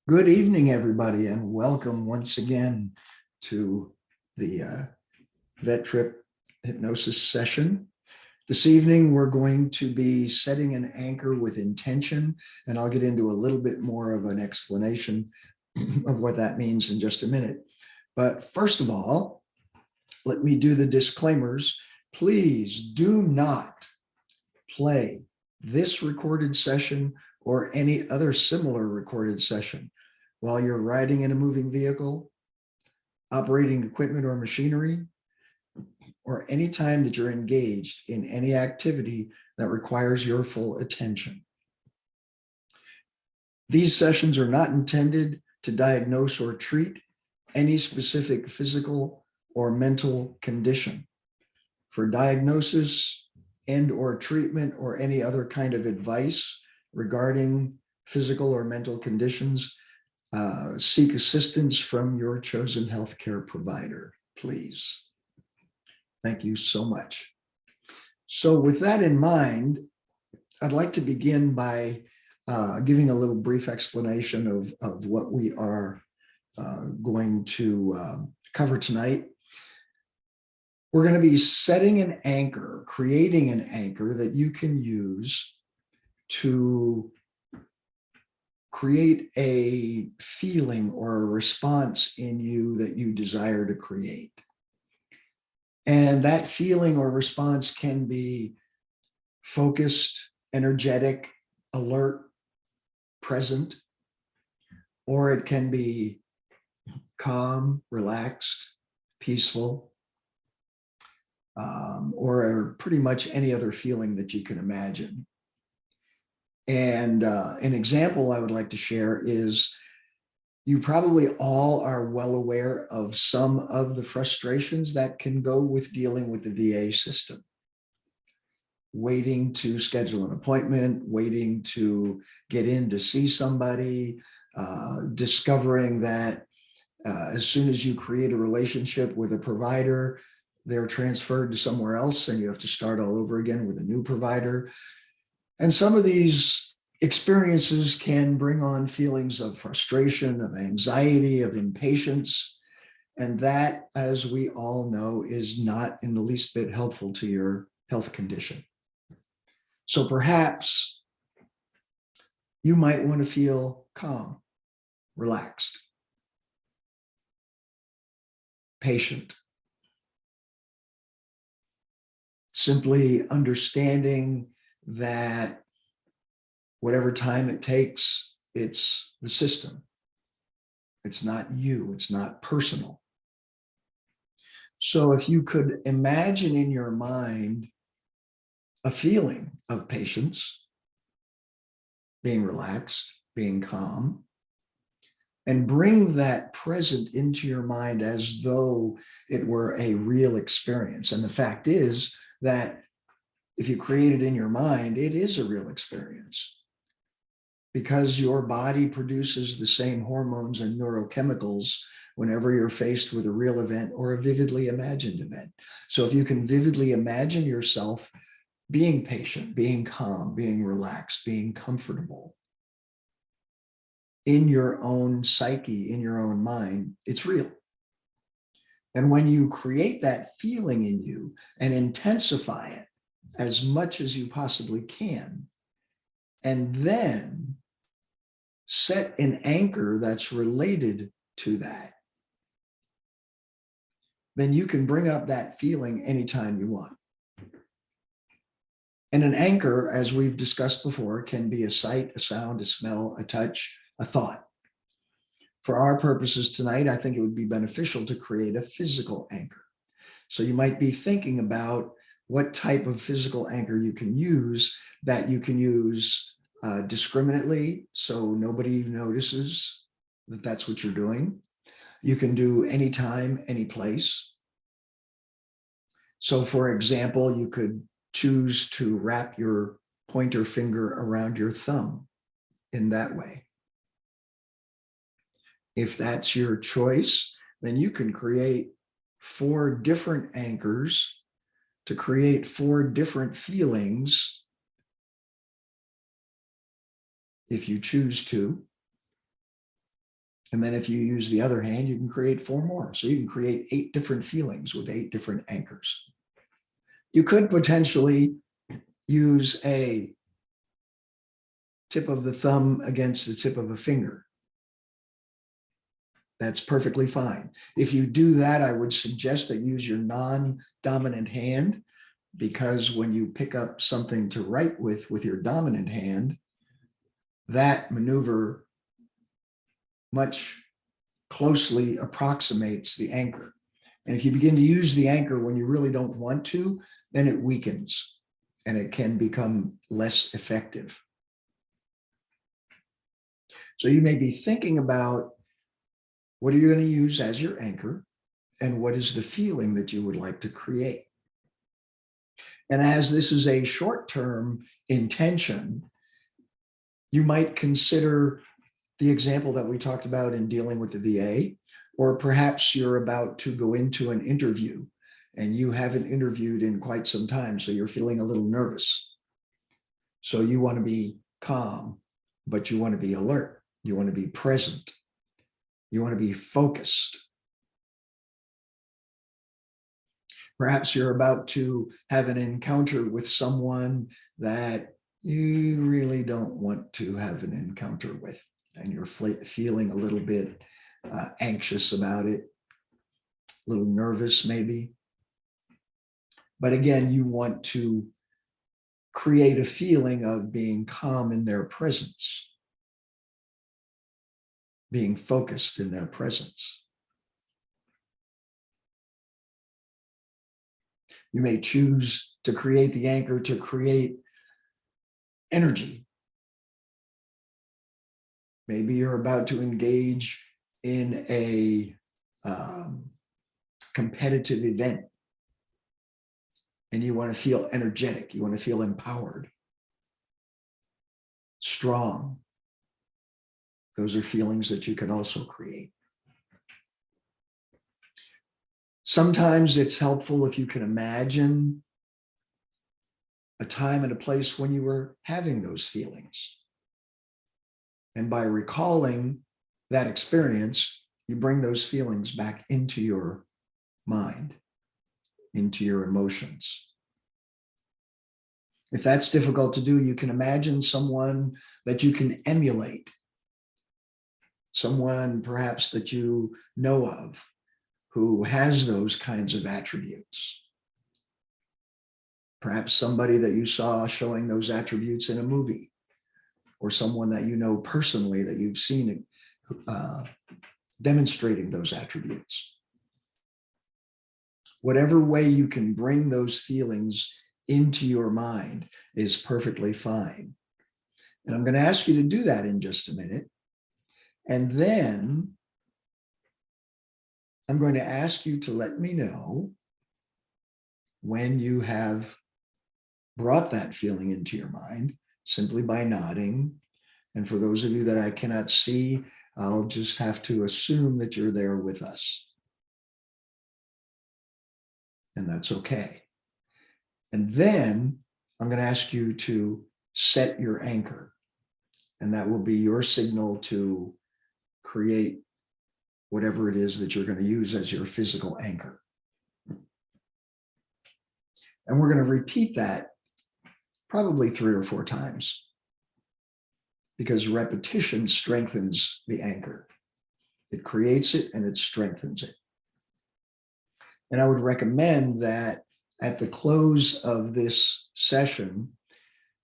Good evening, everybody, and welcome once again to the Vet Trip Hypnosis session. This evening, we're going to be setting an anchor with intention, and I'll get into a little bit more of an explanation of what that means in just a minute. But first of all, let me do the disclaimers. Please do not play this recorded session or any other similar recorded session while you're riding in a moving vehicle, operating equipment or machinery, or any time that you're engaged in any activity that requires your full attention. These sessions are not intended to diagnose or treat any specific physical or mental condition. For diagnosis and or treatment or any other kind of advice regarding physical or mental conditions, seek assistance from your chosen healthcare provider, please. Thank you so much. So with that in mind, I'd like to begin by giving a little brief explanation of what we are going to cover tonight. We're going to be setting an anchor, creating an anchor that you can use to create a feeling or a response in you that you desire to create. And that feeling or response can be focused, energetic, alert, present, or it can be calm, relaxed, peaceful, or pretty much any other feeling that you can imagine. And an example I would like to share is you probably all are well aware of some of the frustrations that can go with dealing with the VA system. Waiting to schedule an appointment, waiting to get in to see somebody, discovering that as soon as you create a relationship with a provider, they're transferred to somewhere else and you have to start all over again with a new provider. And some of these experiences can bring on feelings of frustration, of anxiety, of impatience. And that, as we all know, is not in the least bit helpful to your health condition. So perhaps you might want to feel calm, relaxed, patient, simply understanding that whatever time it takes, it's the system. It's not you, it's not personal. So if you could imagine in your mind a feeling of patience, being relaxed, being calm, and bring that present into your mind as though it were a real experience. And the fact is that if you create it in your mind, it is a real experience because your body produces the same hormones and neurochemicals whenever you're faced with a real event or a vividly imagined event. So if you can vividly imagine yourself being patient, being calm, being relaxed, being comfortable in your own psyche, in your own mind, it's real. And when you create that feeling in you and intensify it as much as you possibly can, and then set an anchor that's related to that, then you can bring up that feeling anytime you want. And an anchor, as we've discussed before, can be a sight, a sound, a smell, a touch, a thought. For our purposes tonight, I think it would be beneficial to create a physical anchor. So you might be thinking about what type of physical anchor you can use, that you can use discriminately so nobody notices that that's what you're doing. You can do anytime, any place. So for example, you could choose to wrap your pointer finger around your thumb in that way. If that's your choice, then you can create 4 different anchors to create 4 different feelings if you choose to. And then if you use the other hand, you can create 4 more. So you can create 8 different feelings with 8 different anchors. You could potentially use a tip of the thumb against the tip of a finger. That's perfectly fine. If you do that, I would suggest that you use your non-dominant hand, because when you pick up something to write with your dominant hand, that maneuver much closely approximates the anchor. And if you begin to use the anchor when you really don't want to, then it weakens and it can become less effective. So you may be thinking about, what are you going to use as your anchor? And what is the feeling that you would like to create? And as this is a short-term intention, you might consider the example that we talked about in dealing with the VA, or perhaps you're about to go into an interview and you haven't interviewed in quite some time, so you're feeling a little nervous. So you want to be calm, but you want to be alert. You want to be present. You want to be focused. Perhaps you're about to have an encounter with someone that you really don't want to have an encounter with, and you're feeling a little bit anxious about it, a little nervous maybe. But again, you want to create a feeling of being calm in their presence, being focused in their presence. You may choose to create the anchor to create energy. Maybe you're about to engage in a competitive event and you want to feel energetic. You want to feel empowered, strong. Those are feelings that you can also create. Sometimes it's helpful if you can imagine a time and a place when you were having those feelings. And by recalling that experience, you bring those feelings back into your mind, into your emotions. If that's difficult to do, you can imagine someone that you can emulate, someone perhaps that you know of who has those kinds of attributes. Perhaps somebody that you saw showing those attributes in a movie, or someone that you know personally that you've seen demonstrating those attributes. Whatever way you can bring those feelings into your mind is perfectly fine. And I'm going to ask you to do that in just a minute. And then I'm going to ask you to let me know when you have brought that feeling into your mind, simply by nodding. And for those of you that I cannot see, I'll just have to assume that you're there with us. And that's okay. And then I'm going to ask you to set your anchor. And that will be your signal to create whatever it is that you're going to use as your physical anchor. And we're going to repeat that probably 3 or 4 times, because repetition strengthens the anchor. It creates it and it strengthens it. And I would recommend that at the close of this session,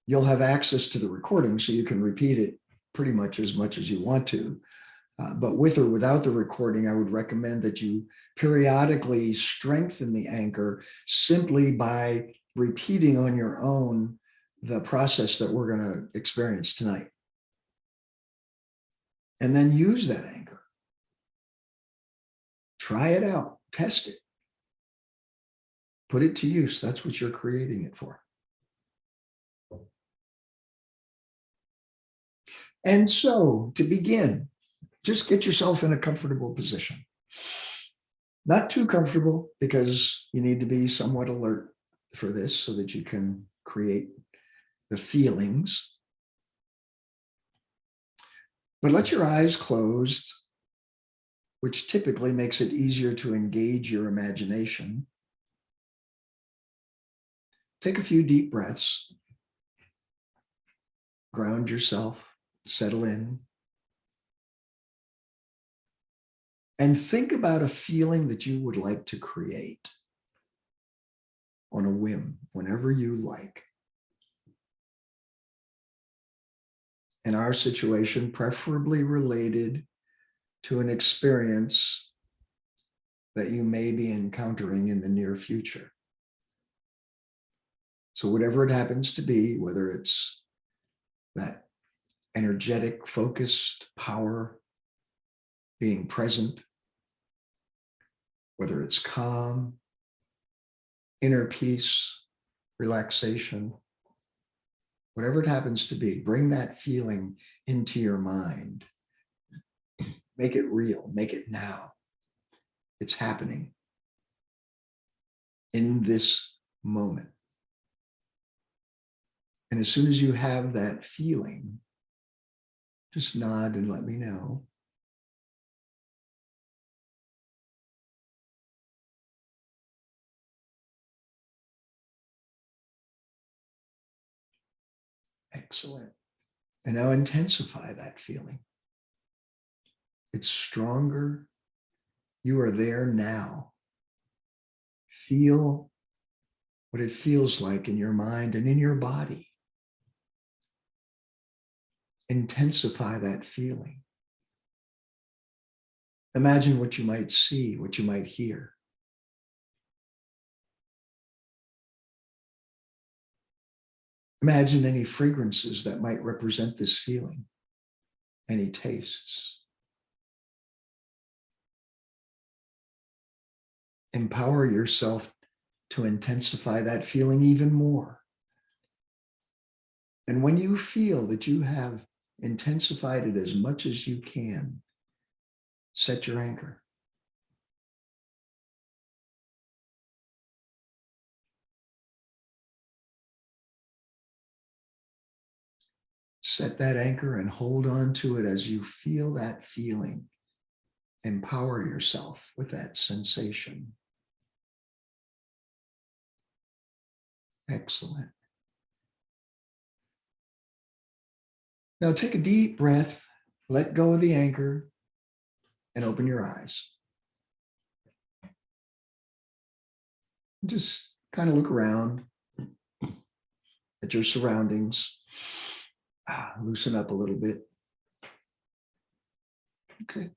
you'll have access to the recording so you can repeat it pretty much as you want to. But with or without the recording, I would recommend that you periodically strengthen the anchor simply by repeating on your own the process that we're going to experience tonight. And then use that anchor. Try it out, test it. Put it to use. That's what you're creating it for. And so, to begin, just get yourself in a comfortable position. Not too comfortable, because you need to be somewhat alert for this so that you can create the feelings. But let your eyes closed which typically makes it easier to engage your imagination. Take a few deep breaths. Ground yourself, settle in. And think about a feeling that you would like to create on a whim, whenever you like. In our situation, preferably related to an experience that you may be encountering in the near future. So whatever it happens to be, whether it's that energetic, focused power being present, whether it's calm, inner peace, relaxation, whatever it happens to be, bring that feeling into your mind. Make it real, make it now. It's happening in this moment. And as soon as you have that feeling, just nod and let me know. Excellent. And now intensify that feeling. It's stronger. You are there now. Feel what it feels like in your mind and in your body. Intensify that feeling. Imagine what you might see, what you might hear. Imagine any fragrances that might represent this feeling, any tastes. Empower yourself to intensify that feeling even more. And when you feel that you have intensified it as much as you can, set your anchor. Set that anchor and hold on to it as you feel that feeling. Empower yourself with that sensation. Excellent. Now take a deep breath, let go of the anchor, and open your eyes. Just kind of look around at your surroundings. Loosen up a little bit. Okay.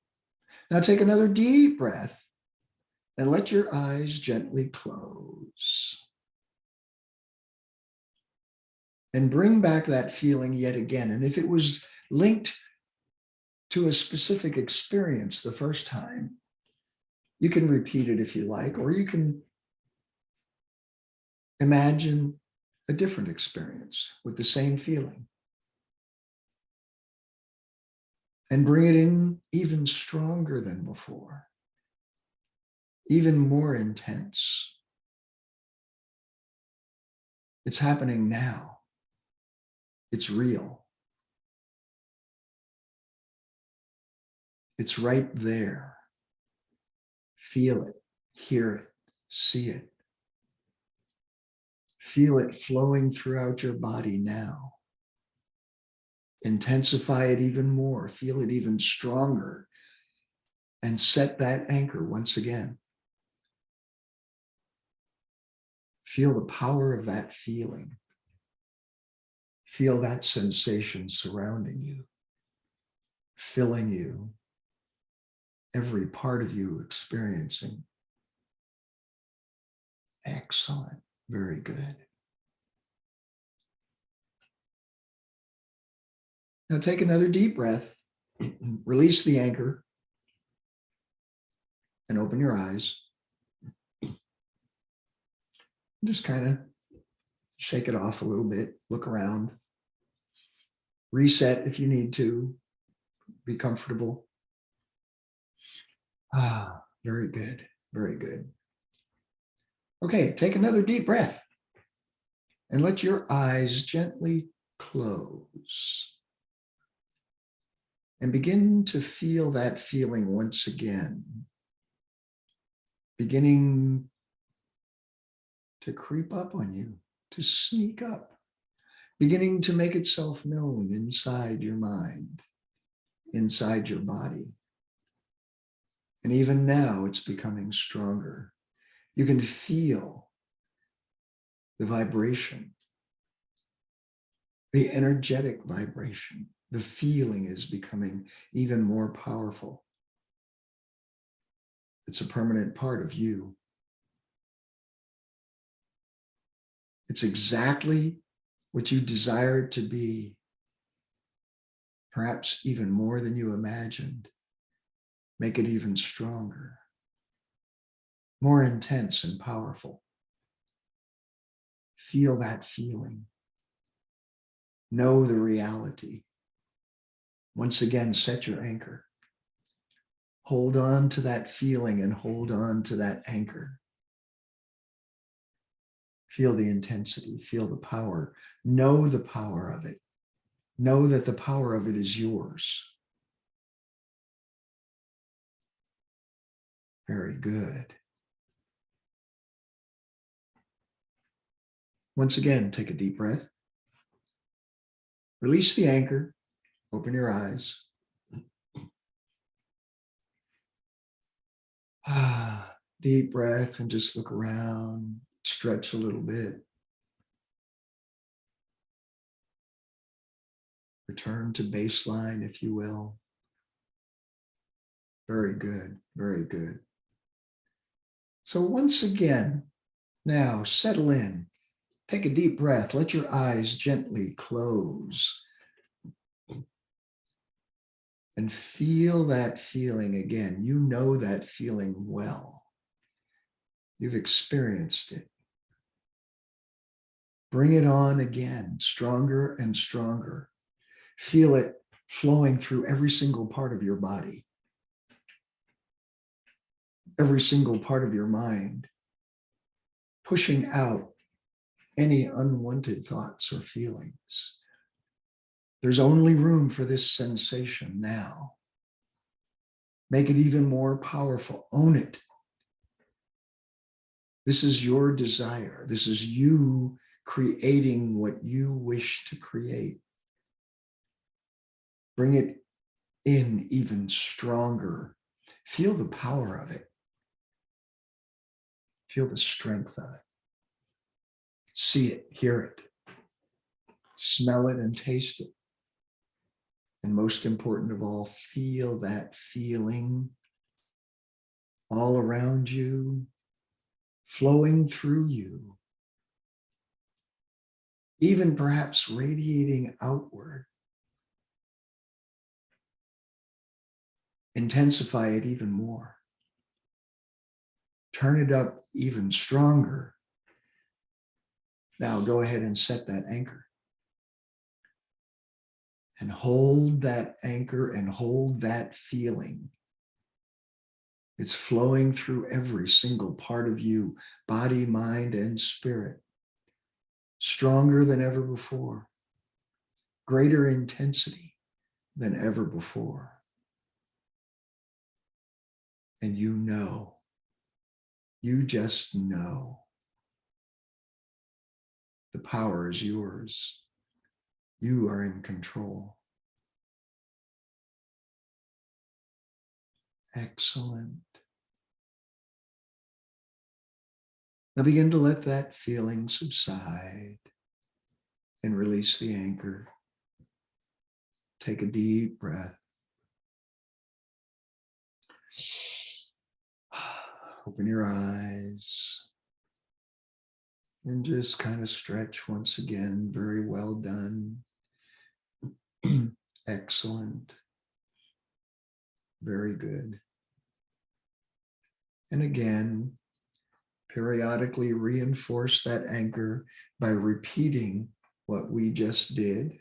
Now take another deep breath and let your eyes gently close. And bring back that feeling yet again. And if it was linked to a specific experience the first time, you can repeat it if you like, or you can imagine a different experience with the same feeling. And bring it in even stronger than before, even more intense. It's happening now. It's real. It's right there. Feel it, hear it, see it. Feel it flowing throughout your body now. Intensify it even more, feel it even stronger, and set that anchor once again. Feel the power of that feeling. Feel that sensation surrounding you, filling you, every part of you experiencing. Excellent, very good. Now take another deep breath, release the anchor, and open your eyes. Just kind of shake it off a little bit, look around, reset if you need to, be comfortable. Very good, very good. Okay, take another deep breath and let your eyes gently close. And begin to feel that feeling once again, beginning to creep up on you, to sneak up, beginning to make itself known inside your mind, inside your body. And even now, it's becoming stronger. You can feel the vibration, the energetic vibration. The feeling is becoming even more powerful. It's a permanent part of you. It's exactly what you desire it to be, perhaps even more than you imagined. Make it even stronger, more intense and powerful. Feel that feeling. Know the reality. Once again, set your anchor. Hold on to that feeling and hold on to that anchor. Feel the intensity, feel the power. Know the power of it. Know that the power of it is yours. Very good. Once again, take a deep breath. Release the anchor. Open your eyes. Deep breath and just look around, stretch a little bit. Return to baseline, if you will. Very good, very good. So once again, now settle in. Take a deep breath. Let your eyes gently close. And feel that feeling again. You know that feeling well. You've experienced it. Bring it on again, stronger and stronger. Feel it flowing through every single part of your body, every single part of your mind, pushing out any unwanted thoughts or feelings. There's only room for this sensation now. Make it even more powerful. Own it. This is your desire. This is you creating what you wish to create. Bring it in even stronger. Feel the power of it. Feel the strength of it. See it, hear it, smell it, and taste it. And most important of all, feel that feeling all around you, flowing through you, even perhaps radiating outward. Intensify it even more. Turn it up even stronger. Now go ahead and set that anchor. And hold that anchor and hold that feeling. It's flowing through every single part of you, body, mind, and spirit. Stronger than ever before. Greater intensity than ever before. And you know, you just know, the power is yours. You are in control. Excellent. Now begin to let that feeling subside and release the anchor. Take a deep breath. Open your eyes and just kind of stretch once again. Very well done. Excellent. Very good. And again, periodically reinforce that anchor by repeating what we just did.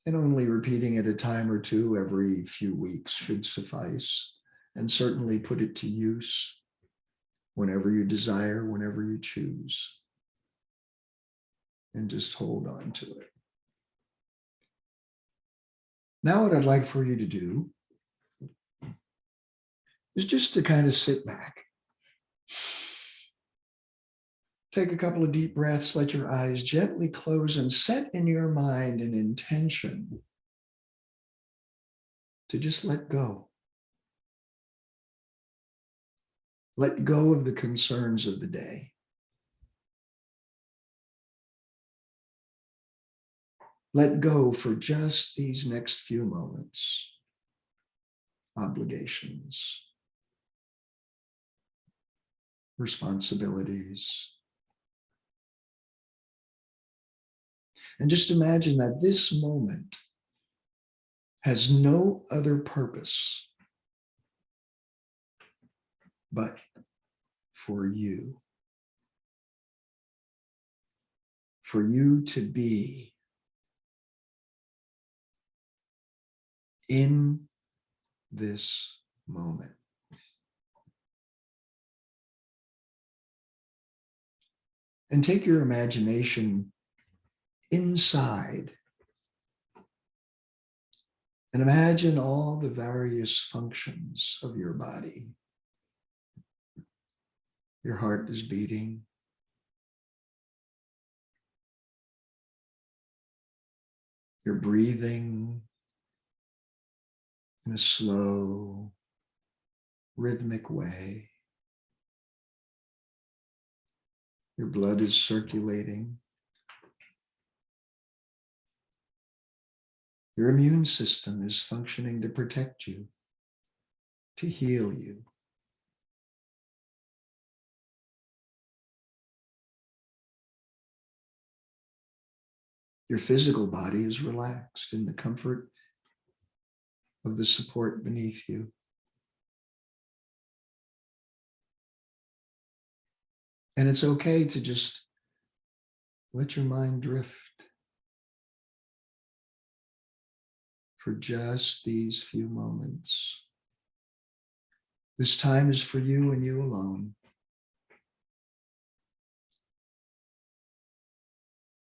And only repeating it a time or two every few weeks should suffice. And certainly put it to use whenever you desire, whenever you choose. And just hold on to it. Now, what I'd like for you to do is just to kind of sit back. Take a couple of deep breaths, let your eyes gently close, and set in your mind an intention to just let go. Let go of the concerns of the day. Let go for just these next few moments. Obligations, responsibilities. And just imagine that this moment has no other purpose but for you. For you to be in this moment. And take your imagination inside and imagine all the various functions of your body. Your heart is beating. You're breathing in a slow, rhythmic way. Your blood is circulating. Your immune system is functioning to protect you, to heal you. Your physical body is relaxed in the comfort of the support beneath you. And it's okay to just let your mind drift for just these few moments. This time is for you and you alone.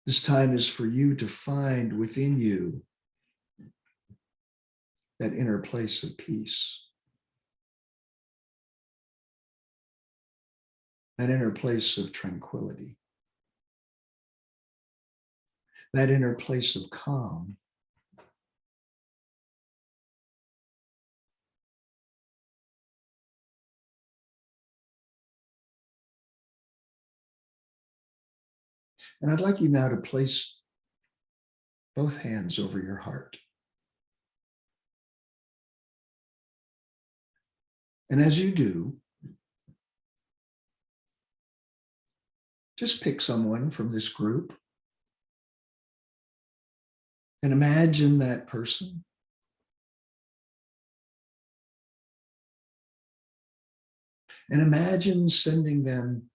This time is for you to find within you that inner place of peace, that inner place of tranquility, that inner place of calm. And I'd like you now to place both hands over your heart. And as you do, just pick someone from this group and imagine that person. And imagine sending them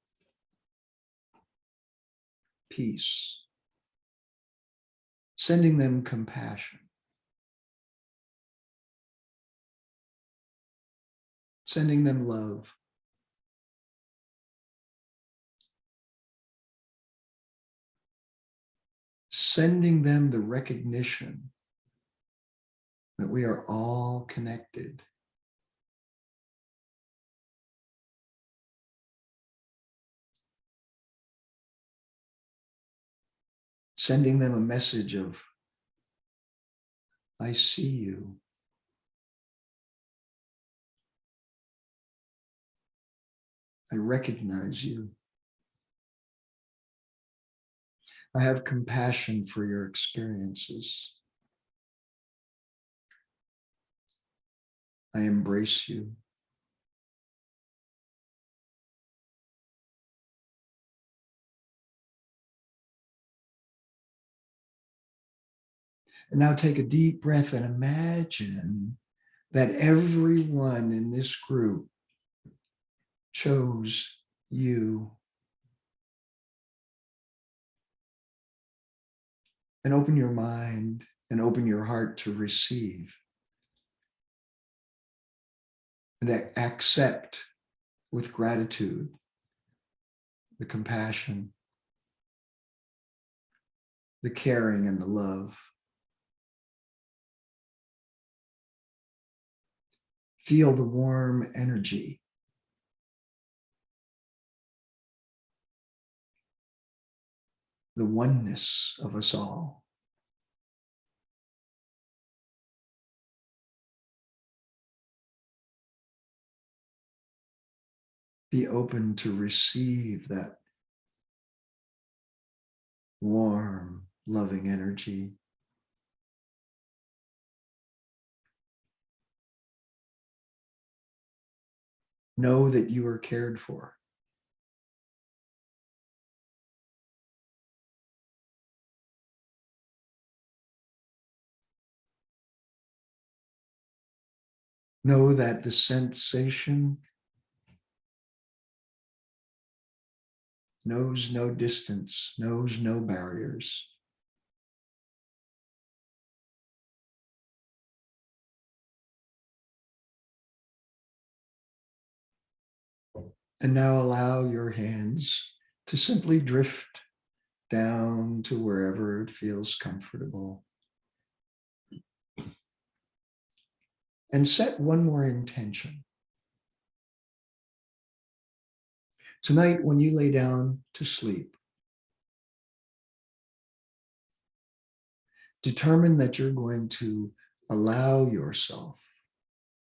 peace, sending them compassion, sending them love, sending them the recognition that we are all connected. Sending them a message of, I see you. I recognize you. I have compassion for your experiences. I embrace you. And now take a deep breath and imagine that everyone in this group chose you. And open your mind and open your heart to receive and accept with gratitude the compassion, the caring, and the love Feel the warm energy. The oneness of us all. Be open to receive that warm, loving energy. Know that you are cared for. Know that the sensation knows no distance, knows no barriers. And now allow your hands to simply drift down to wherever it feels comfortable. And set one more intention. Tonight, when you lay down to sleep, determine that you're going to allow yourself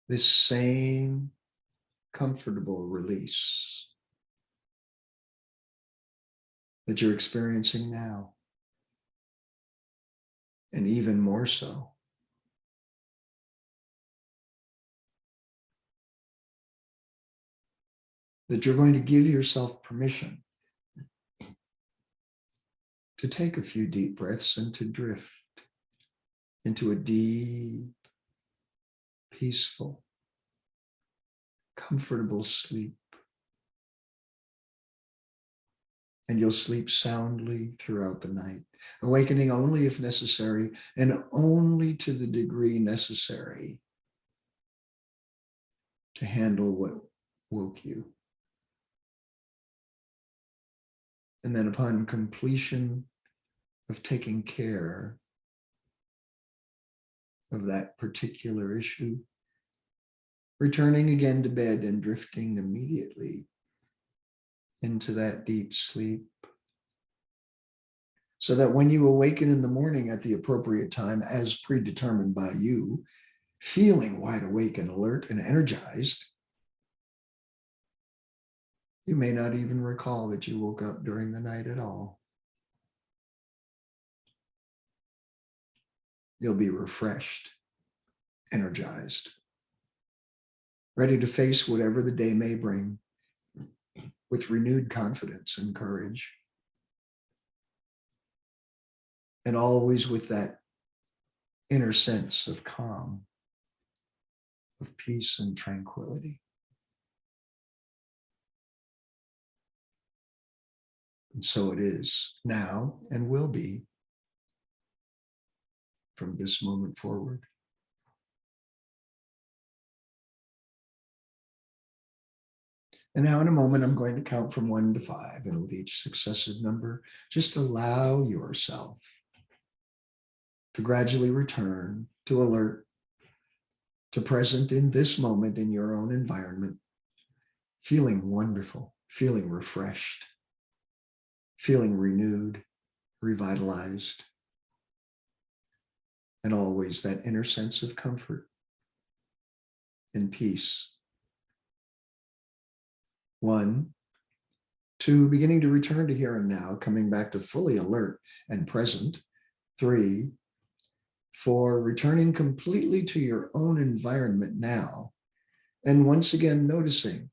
this same comfortable release that you're experiencing now, and even more so. That you're going to give yourself permission to take a few deep breaths and to drift into a deep, peaceful, comfortable sleep. And you'll sleep soundly throughout the night, awakening only if necessary and only to the degree necessary to handle what woke you. And then upon completion of taking care of that particular issue, returning again to bed and drifting immediately into that deep sleep, so that when you awaken in the morning at the appropriate time, as predetermined by you, feeling wide awake and alert and energized, you may not even recall that you woke up during the night at all. You'll be refreshed, energized, ready to face whatever the day may bring with renewed confidence and courage. And always with that inner sense of calm, of peace and tranquility. And so it is now and will be from this moment forward. And now in a moment, I'm going to count from 1 to 5. And with each successive number, just allow yourself to gradually return to alert, to present in this moment in your own environment, feeling wonderful, feeling refreshed, feeling renewed, revitalized, and always that inner sense of comfort and peace. 1, 2, beginning to return to here and now, coming back to fully alert and present. 3, 4, returning completely to your own environment now. And once again, noticing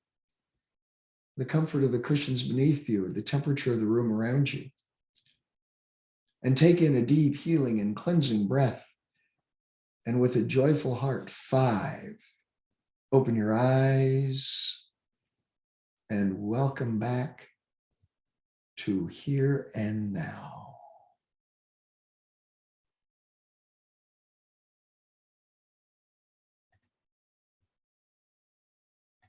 the comfort of the cushions beneath you, the temperature of the room around you. And take in a deep healing and cleansing breath. And with a joyful heart, 5, open your eyes and welcome back to here and now.